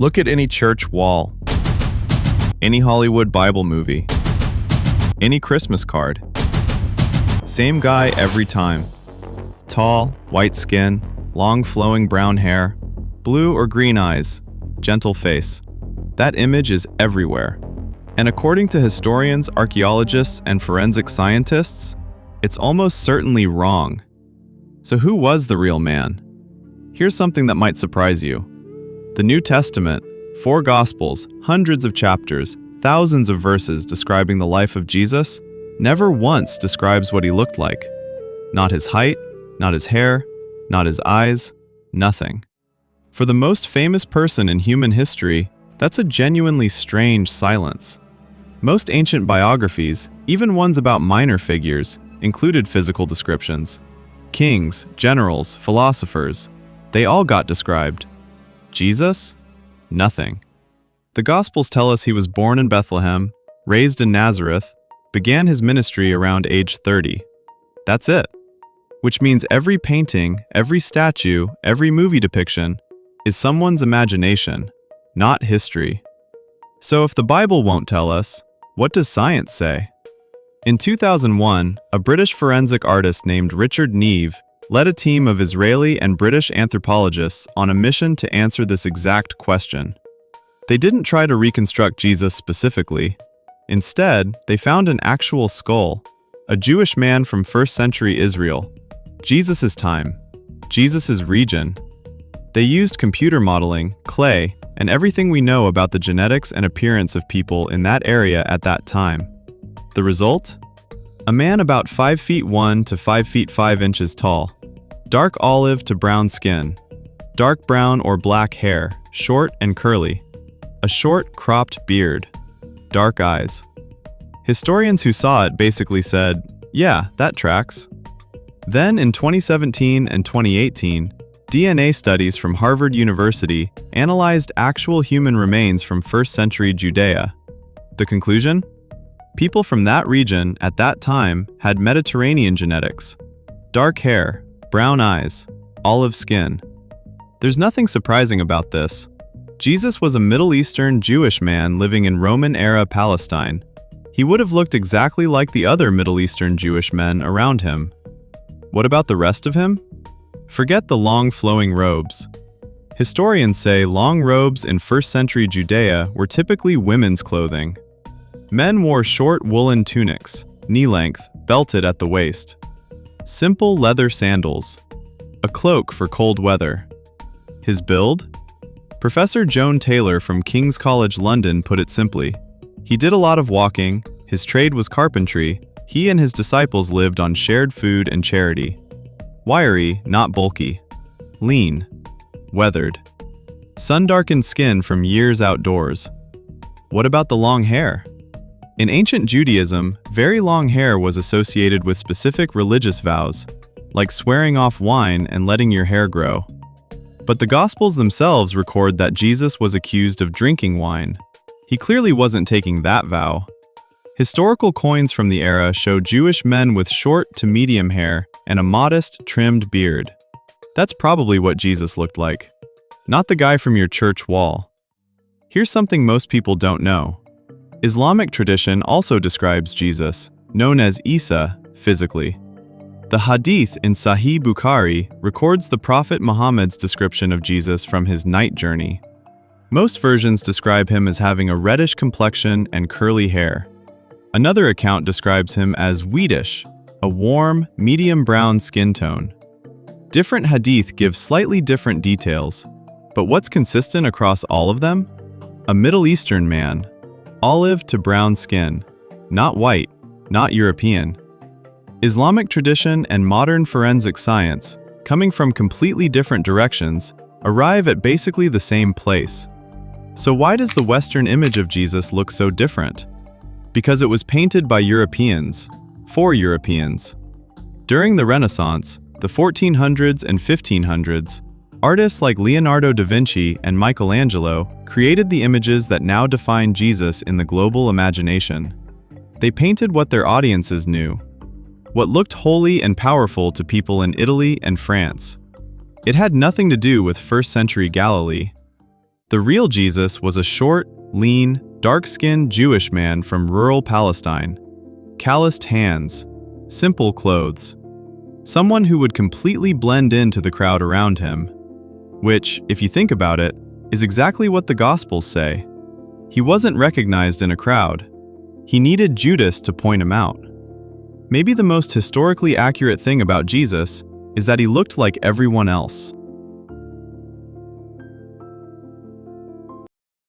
Look at any church wall, any Hollywood Bible movie, any Christmas card. Same guy every time. Tall, white skin, long flowing brown hair, blue or green eyes, gentle face. That image is everywhere. And according to historians, archaeologists, and forensic scientists, it's almost certainly wrong. So who was the real man? Here's something that might surprise you. The New Testament, 4 Gospels, hundreds of chapters, thousands of verses describing the life of Jesus, never once describes what he looked like. Not his height, not his hair, not his eyes, nothing. For the most famous person in human history, that's a genuinely strange silence. Most ancient biographies, even ones about minor figures, included physical descriptions. Kings, generals, philosophers, they all got described. Jesus? Nothing. The Gospels tell us he was born in Bethlehem, raised in Nazareth, began his ministry around age 30. That's it. Which means every painting, every statue, every movie depiction is someone's imagination, not history. So if the Bible won't tell us, what does science say? In 2001, a British forensic artist named Richard Neve led a team of Israeli and British anthropologists on a mission to answer this exact question. They didn't try to reconstruct Jesus specifically. Instead, they found an actual skull, a Jewish man from 1st century Israel, Jesus' time, Jesus' region. They used computer modeling, clay, and everything we know about the genetics and appearance of people in that area at that time. The result? A man about 5 feet 1 to 5 feet 5 inches tall, dark olive to brown skin, dark brown or black hair, short and curly, a short cropped beard, dark eyes. Historians who saw it basically said, yeah, that tracks. Then in 2017 and 2018, DNA studies from Harvard University analyzed actual human remains from 1st century Judea. The conclusion? People from that region at that time had Mediterranean genetics. Dark hair, brown eyes, olive skin. There's nothing surprising about this. Jesus was a Middle Eastern Jewish man living in Roman-era Palestine. He would have looked exactly like the other Middle Eastern Jewish men around him. What about the rest of him? Forget the long flowing robes. Historians say long robes in 1st century Judea were typically women's clothing. Men wore short woolen tunics, knee-length, belted at the waist. Simple leather sandals. A cloak for cold weather. His build? Professor Joan Taylor from King's College London put it simply. He did a lot of walking, his trade was carpentry, he and his disciples lived on shared food and charity. Wiry, not bulky. Lean. Weathered. Sun-darkened skin from years outdoors. What about the long hair? In ancient Judaism, very long hair was associated with specific religious vows, like swearing off wine and letting your hair grow. But the Gospels themselves record that Jesus was accused of drinking wine. He clearly wasn't taking that vow. Historical coins from the era show Jewish men with short to medium hair and a modest, trimmed beard. That's probably what Jesus looked like, not the guy from your church wall. Here's something most people don't know. Islamic tradition also describes Jesus, known as Isa, physically. The Hadith in Sahih Bukhari records the Prophet Muhammad's description of Jesus from his night journey. Most versions describe him as having a reddish complexion and curly hair. Another account describes him as wheatish, a warm, medium brown skin tone. Different hadith give slightly different details, but what's consistent across all of them? A Middle Eastern man, olive to brown skin, not white, not European. Islamic tradition and modern forensic science, coming from completely different directions, arrive at basically the same place. So why does the Western image of Jesus look so different? Because it was painted by Europeans, for Europeans. During the Renaissance, the 1400s and 1500s, artists like Leonardo da Vinci and Michelangelo created the images that now define Jesus in the global imagination. They painted what their audiences knew, what looked holy and powerful to people in Italy and France. It had nothing to do with 1st century Galilee. The real Jesus was a short, lean, dark-skinned Jewish man from rural Palestine. Calloused hands, simple clothes. Someone who would completely blend into the crowd around him. Which, if you think about it, is exactly what the Gospels say. He wasn't recognized in a crowd. He needed Judas to point him out. Maybe the most historically accurate thing about Jesus is that he looked like everyone else.